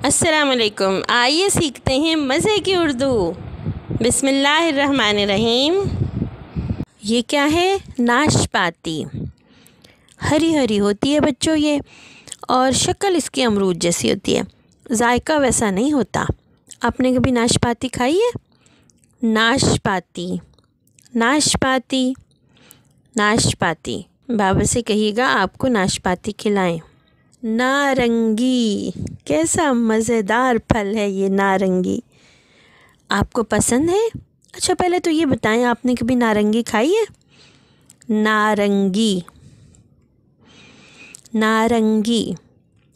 अस्सलामुअलैकुम। आइए सीखते हैं मज़े की उर्दू। बिस्मिल्लाहिर्रहमानिर्रहीम। ये क्या है? नाशपाती। हरी हरी होती है बच्चों ये, और शक्ल इसकी अमरूद जैसी होती है। जायका वैसा नहीं होता। आपने कभी नाशपाती खाई है? नाशपाती, नाशपाती, नाशपाती। बाबा से कहिएगा आपको नाशपाती खिलाएं। नारंगी, कैसा मज़ेदार फल है ये नारंगी। आपको पसंद है? अच्छा, पहले तो ये बताएं, आपने कभी नारंगी खाई है? नारंगी, नारंगी।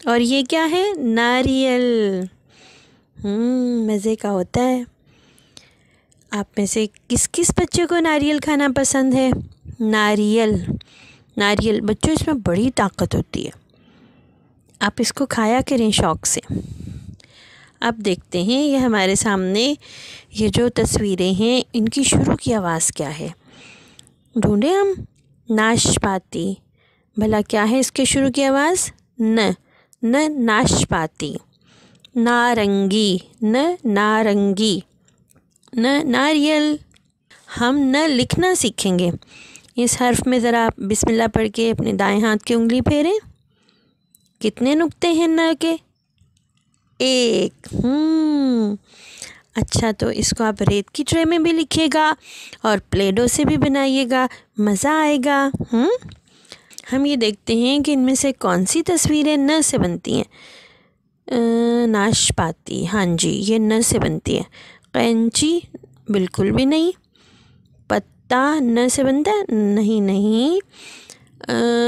और ये क्या है? नारियल। मज़े का होता है। आप में से किस किस बच्चे को नारियल खाना पसंद है? नारियल, नारियल बच्चों, इसमें बड़ी ताकत होती है। आप इसको खाया करें शौक़ से। अब देखते हैं ये हमारे सामने ये जो तस्वीरें हैं, इनकी शुरू की आवाज़ क्या है? ढूंढे हम। नाशपाती, भला क्या है इसके शुरू की आवाज़? न, न नाशपाती। नारंगी, न नारंगी। न नारियल। हम न लिखना सीखेंगे। इस हर्फ में ज़रा आप बिस्मिल्लाह पढ़ के अपने दाएं हाथ की उंगली फेरें। कितने नुक्ते हैं न के? एक। अच्छा, तो इसको आप रेत की ट्रे में भी लिखिएगा और प्लेडो से भी बनाइएगा, मज़ा आएगा। हम ये देखते हैं कि इनमें से कौन सी तस्वीरें न से बनती हैं। नाशपाती, हाँ जी, ये न से बनती है। कैंची, बिल्कुल भी नहीं। पत्ता न से बनता है? नहीं नहीं।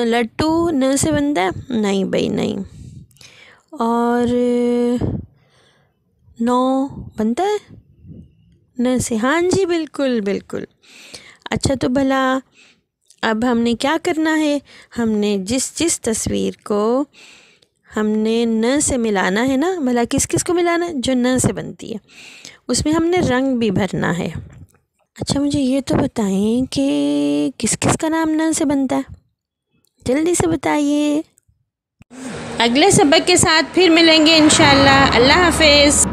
लट्टू न से बनता है? नहीं भाई नहीं। और नौ बनता है न से? हाँ जी, बिल्कुल बिल्कुल। अच्छा, तो भला अब हमने क्या करना है? हमने जिस जिस तस्वीर को हमने न से मिलाना है ना, भला किस किस को मिलाना है? जो न से बनती है, उसमें हमने रंग भी भरना है। अच्छा, मुझे ये तो बताएं कि किस किस का नाम न से बनता है? जल्दी से बताइए। अगले सबक के साथ फिर मिलेंगे इंशाअल्लाह। अल्लाह हाफ़िज़।